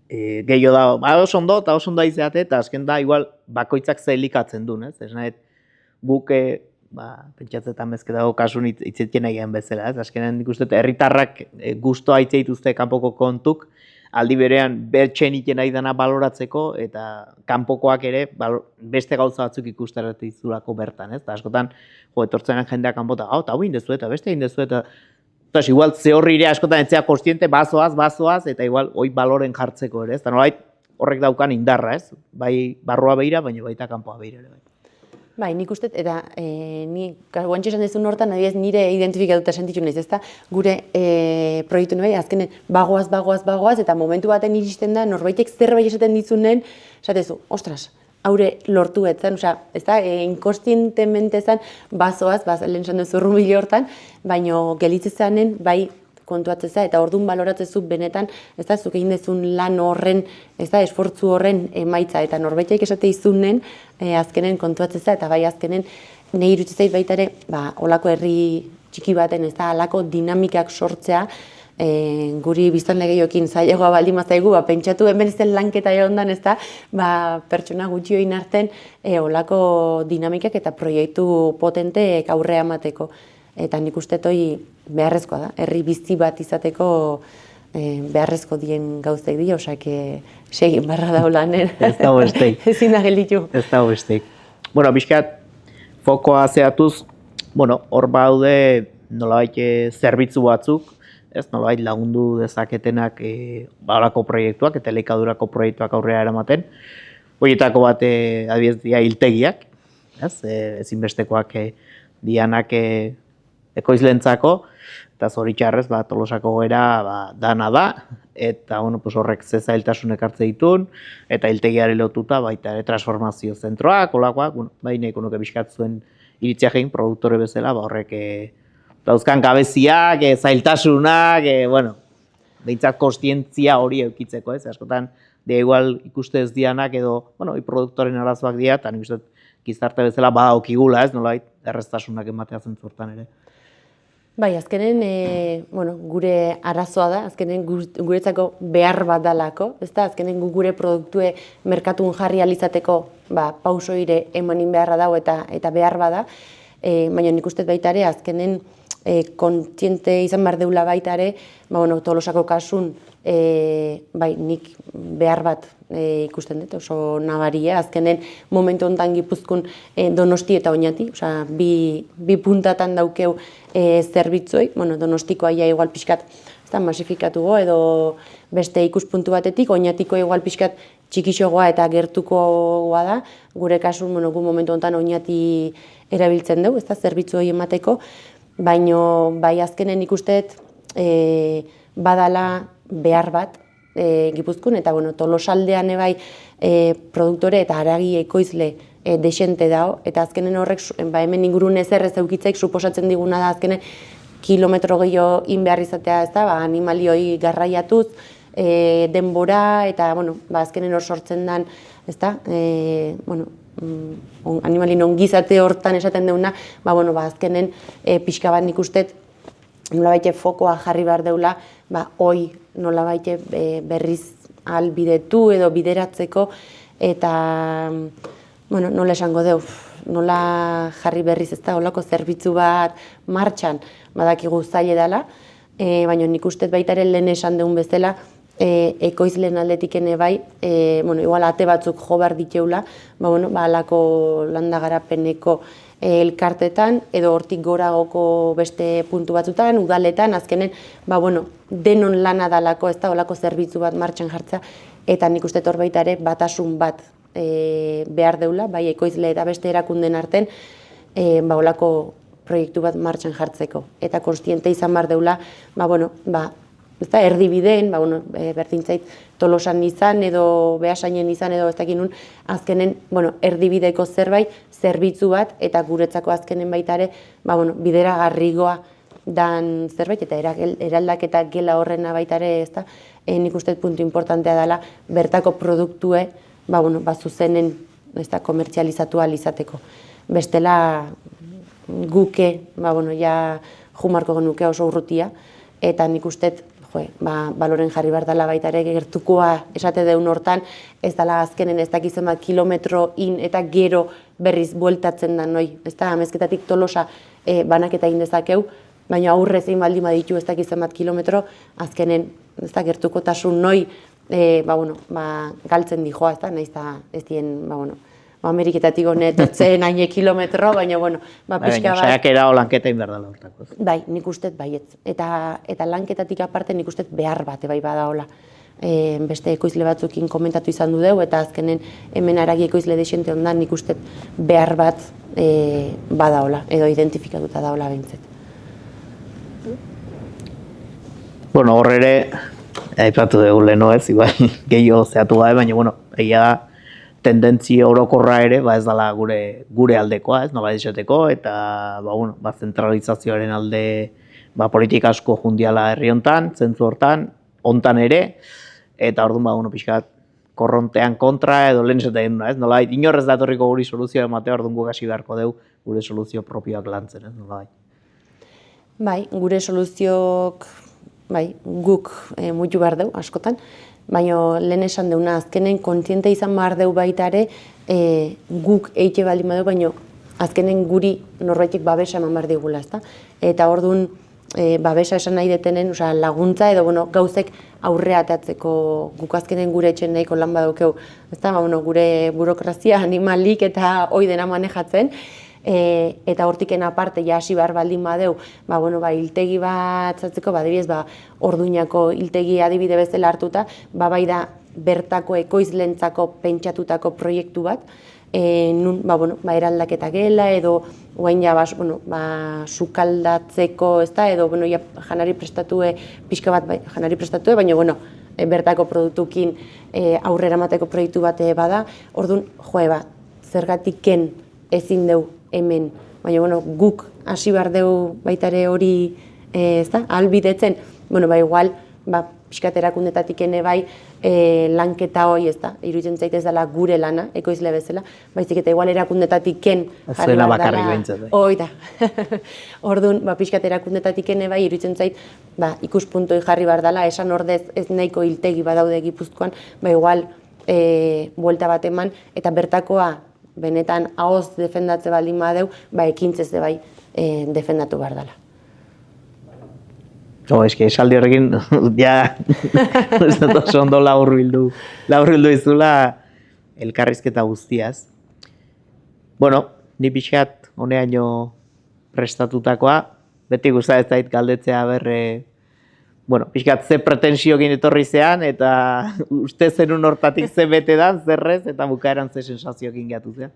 gehiago da, oso ondo eta oso ondo aizeate, eta azken da, igual, bakoitzak zailikatzen duen, ez? Ez nahet, guk, pentsatzetan bezke dago kasun itzetien egin bezala, ez? Azkenen nik uste, herritarrak guztua itzeituzte kanpoko kontuk, aldi berean bertxen iten nahi dana baloratzeko, eta kanpokoak ere beste gauza batzuk ikusteratu izulako bertan, ez? Eta askotan, etortzenan jendeak kanpota, eta hau indezu, eta beste indezu, eta igual ze horri ere askotan entzea kostiente, bazoaz, eta igual hoi baloren jartzeko ere, ez? Eta nolait horrek daukan indarra, ez? Bai barroa behira, baina baita kanpoa behira ere. Bai, nik uste, eta ni guantxe esan dezun hortan, adibidez nire identifikatuta sentitu nahiz, ezta? Gure proiektu nahi, azkenen bagoaz, eta momentu baten iristen da, norbaitek zerbait esaten ditzunen, esatezu, ostras, haure lortu etzen, ez da, inkostientemente zen, bazoaz, lehen esan duzu urrunbile hortan, baina gelitzezanen, bai, kontuatzeza, eta orduan baloratzezu benetan, ez da, zuk egin dezun lan horren, ez da, esfortzu horren emaitza, eta norbaiteik esate izunen, azkenen kontuatzeza, eta bai azkenen, nahi irutzezait baita ere, olako herri txiki baten, ez da, alako dinamikak sortzea, guri biztanle gehiokin zailagoa baldin mazaigu, pentsatu hemen zen lanketa egondan, ez da, pertsona gutxi hori narten, olako dinamikak eta proiektu potenteek aurrea emateko. Eta nik uste toi beharrezkoa da, herri bizi bat izateko beharrezko dien gauzek dira, osake segin barra daulanen. Ez dago besteik. Ezin da gelitu. Ez dago besteik. Bizkat, fokoa zehatuz, hor baude nolabait zerbitzu batzuk, ez nolabait lagundu dezaketenak horako proiektuak eta elikadurako proiektuak aurrera eramaten. Horietako bat, adibidez, hiltegiak, ezinbestekoak dianak ekoizlentzako, eta zoritxarrez, Tolosako goera dana da, eta horrek ze zailtasun ekartze ditun, eta hiltegiari lotuta baita transformazio zentroak, olakoak, nahiko nuke pixkat zuen iritzia egin, produktore bezala, horrek dauzkan gabeziak, zailtasunak, behintzat kostientzia hori eukitzeko, ez, askotan, igual ikuste ez dianak edo, produktoren arazoak dira, eta nik uste gizarte bezala badaukigula, ez, nolait, erreztasunak ematea zentzortan ere. Bai, azkenen, gure arazoa da, azkenen guretzako behar bat dalako, ez da, azkenen gure produktue merkatun jarri alizateko pauso ire emanin beharra dago eta behar bada, baina nik uste baita ere, azkenen kontziente izan behar deula baita ere, Tolosako kasun, nik behar bat ikusten dut, oso nabaria, azkenen momentu honetan Gipuzkoan Donosti eta Oñati, bi puntatan daukeu zerbitzoi, Donostikoa igual pixkat masifikatuko edo beste ikuspuntu batetik, Oñatiko igual pixkat txikixogoa eta gertukoa da, gure kasun gu momentu honetan Oñati erabiltzen dugu, ez da, zerbitzu hori emateko, baino bai azkenen ikusteet badala behar bat Gipuzkoan, eta bueno, Tolosaldean bai produktore eta haragi ekoizle desente dago, eta azkenen horrek hemen ingurun ezer ez eukitzaik suposatzen diguna da azkenen kilometro gehiago in behar izatea, ez da, animalioi garraiatuz, denbora, eta bueno, azkenen hor sortzen den, ez da, animalin ongizate hortan esaten deuna, azkenen pixka bat nik usteet nolabait fokoa jarri behar deula, hoi nolabait berriz albidetu edo bideratzeko, eta nola esango deu, nola jarri berriz ez da, holako zerbitzu bat martxan, badakigu zaila dela, baina nik usteet baita ere lehen esan deun bezala, ekoizleen aldetik ene bai, igual ate batzuk jo behar diteula, alako landagarapeneko elkartetan, edo hortik goragoko beste puntu batzutan, udaletan, azkenen, denon lana dalako, ez da, olako zerbitzu bat martxan jartza, eta nik uste hor baita ere batasun bat behar deula, bai ekoizle eta beste erakunden arten, olako proiektu bat martxan jartzeko. Eta konstiente izan behar deula, erdibideen, berdintzait Tolosan izan edo Beasainen izan edo ez dakit nun, azkenen erdibideko zerbait, zerbitzu bat, eta guretzako azkenen baita ere, bideragarrigoa dan zerbait, eta eraldaketa gela horrena baita ere, ez da, nik uste puntu importantea dela, bertako produktue, zuzenen, ez da, komertzializatu izateko. Bestela, guke, ja, jumarko genuke oso urrutia, eta nik uste baloren jarri behar dela baita ere gertukoa esate deun hortan, ez dela azkenen ez dakizen bat kilometro in eta gero berriz bueltatzen da noi. Ez da, Amezketatik Tolosa banaketa egin dezakeu, baina aurrez egin baldin baditu ez dakizen bat kilometro, azkenen ez da gertukotasun noi galtzen dijoa, ez da, nahiz da ez dien, Ameriketatik honet etzen haine kilometro, baina, pixka bat... Saiakera o lanketa inberdala hortako. Bai, nik usteet baietz. Eta lanketatik aparte nik usteet behar bat, bai badaola. Beste ekoizle batzukin komentatu izan du deu, eta azkenen hemen haragi ekoizle desente ondan nik usteet behar bat badaola, edo identifikatuta daola behintzet. Bueno, hor ere, aipatu dugu leheno ez, igual gehiago zehatu gabe, baina, egia da, tendentzia orokorra ere, ez dela gure aldekoa, ez, nola esateko, eta, zentralizazioaren alde, politika asko jundiala herri hontan, zentzu hortan, hontan ere, eta orduan, pixkat, korrontean kontra, edo lehen esaten duna, ez, nola, inorrez datorriko guri soluzioa ematea, orduan gu gasi beharko deu, gure soluzio propioak lantzen, ez, nola. Bai, gure soluzioak, guk muitu behar deu, askotan, baina lehen esan deuna, azkenen kontziente izan behar deu baita ere, guk eitxe baldin badeu, baina azkenen guri norbaitek babesa eman behar digula, ezta? Eta orduan babesa esan nahi detenen, laguntza edo gauzek aurrea atatzeko guk azkenen gure etxen nahiko lan badaukeu, ezta? Gure burokrazia animalik eta hoi dena manejatzen, eta hortiken aparte hasi behar baldin badeu, hiltegi bat zatzeko, adibidez, Orduñako hiltegi adibide bezala hartuta, bai da bertako ekoizlentzako pentsatutako proiektu bat, nun, eraldaketa gela, edo guain ja, sukaldatzeko, ez da, edo, janari prestatue, pixka bat, janari prestatue, baina, bertako produktukin aurrera mateko proiektu bat bada, orduan, zergatik ken ezin deu hemen, baina, guk hasi behar deu baitare hori, ez da, albidetzen, igual, pixkat erakundetatik ene bai, lanketa hoi, ez da, iruditzen zait ez dela gure lana, ekoizle bezala, baizik eta igual erakundetatik ken jarri behar dela, hoi da. Orduan, pixkat erakundetatik ene bai, iruditzen zait, ikuspuntoi jarri behar dela, esan ordez ez nahiko hiltegi badaude Gipuzkoan, igual, buelta bat eman, eta bertakoa, benetan ahoz defendatze baldin badeu, ekintzez de bai defendatu behar dela. Esaldi horrekin, ja, ez dut oso ondo laburbildu izula elkarrizketa guztiaz. Ni pixkat honeaino prestatutakoa, beti gusta ez dait galdetzea pixkat ze pretensiokin etorri zean, eta uste zenun hortatik ze bete dan, zerrez, eta bukaeran ze sensaziokin gehiatu zean.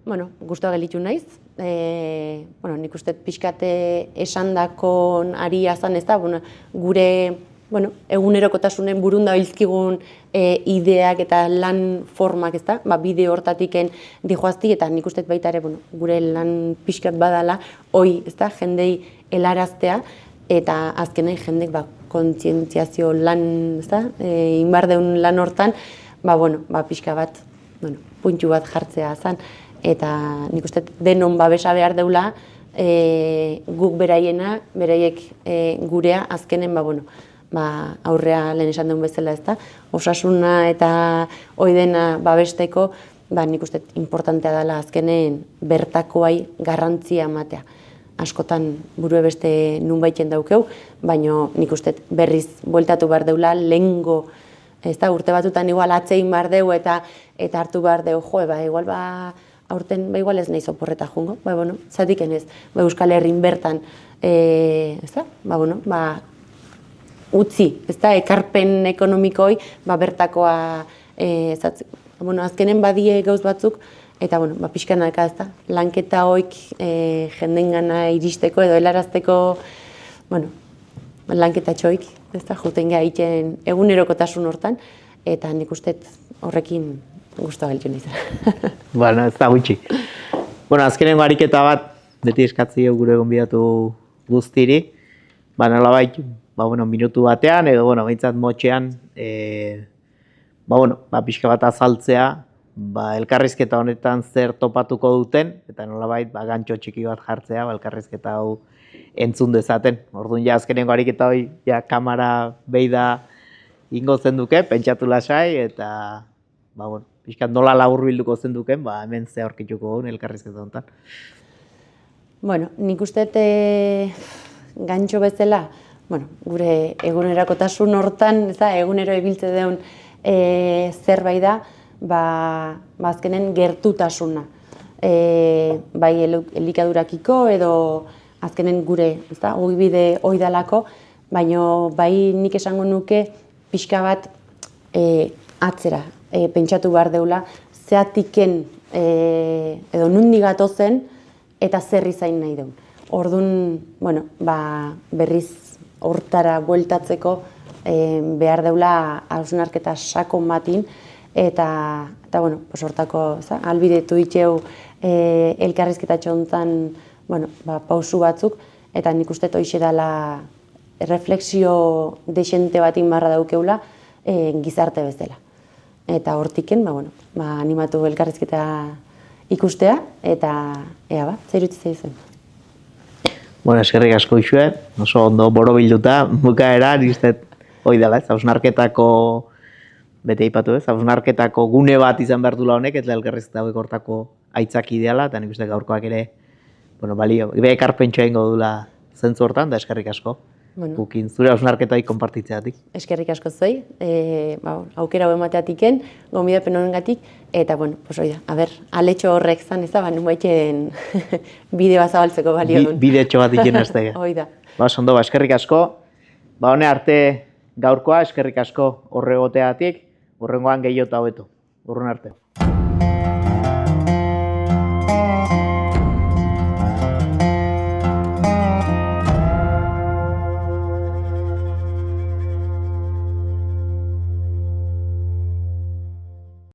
bueno, guztua gelditu naiz. Bueno, nik uste pixkate esandakon ari azan ez da, bueno, gure egunerokotasunen burun dabilzkigun ideak eta lan formak, ez da, bideo hortatiken dijoazti, eta nik uste baita ere, gure lan pixkat badala, hoi, ez da, jendei helaraztea, eta azkenen jendek kontzientziazio lan, ez da, inbardeun lan hortan, pixka bat, puntu bat jartzea zan, eta nik uste denon babesa behar deula, guk beraiena, beraiek gurea, azkenen, aurrea lehen esan duen bezala, ez da, osasuna eta oidena babesteko, nik uste importantea dela azkenen bertakoai garrantzia ematea. Askotan burue beste nunbaiten daukeu, baina nik uste berriz bueltatu behar deula lehengo, ez da, urte batutan igual atzein behar deu eta hartu behar deu, igual aurten igual ez nahi oporreta jungo, zatiken ez, Euskal Herrin bertan, ez da, utzi, ez da, ekarpen ekonomikoi, bertakoa, azkenen badie gauz batzuk, eta, pixkanaka, ez da, lanketa hoik jendengana iristeko edo helarazteko, lanketa txoik, ez da, juten gaiten egunerokotasun hortan, eta nik uste horrekin guztua gelditu nizera. Ez da gutxi. Azkenengo ariketa bat, beti eskatzio gure gonbidatu guztiri, nolabait, minutu batean, edo, behintzat motxean, pixka bat azaltzea, elkarrizketa honetan zer topatuko duten, eta nolabait, gantxo txiki bat jartzea, elkarrizketa hau entzun dezaten. Orduan, azkenengo ariketa hori, kamara beida ingo zenduke, pentsatu lasai, eta, pixka nola labur bilduko zenduken, hemen ze aurkituko guen elkarrizketa honetan. Nik uste gantxo bezala, gure egunerakotasun hortan, egunero ibiltze deun zerbait da, azkenen gertutasuna. Bai elikadurakiko edo azkenen gure ogibide oidalako, baina bai nik esango nuke pixka bat atzera pentsatu behar deula, zeatiken edo nundi gatozen eta zer izain nahi deun. Orduan, berriz hortara bueltatzeko behar deula hausnarketa sakon batin, eta hortako albidetu itxeu elkarrizketa txontzan pausu batzuk, eta nik uste toixe dela refleksio desente batin marra daukeula gizarte bezala. Eta hortiken, animatu elkarrizketa ikustea, eta ea zer utzi zaizuen. Eskerrik asko Ixue, oso ondo borobilduta, bukaera, niztet, hoi dela ez, hausnarketako, bete ipatu ez, hausnarketako gune bat izan behar dula honek, eta elkarrizketa hauek hortako aitzak ideala, eta nik uste gaurkoak ere, balio, ekarpentsoa ingo dula zentzu hortan, da eskerrik asko. Gukin zure hausnarketaik konpartitzeatik. Eskerrik asko zoi, aukera hau emateatiken, gonbidapen honengatik, eta, aletxo horrek zan, ez da, nunbaiten bideo zabaltzeko balio duen. Bidetxo bat iken ez tege. Hoi da. Ondo, eskerrik asko. Hone arte gaurkoa, eskerrik asko horregoteatik, horrengoan gehiota hobeto. Horren arte.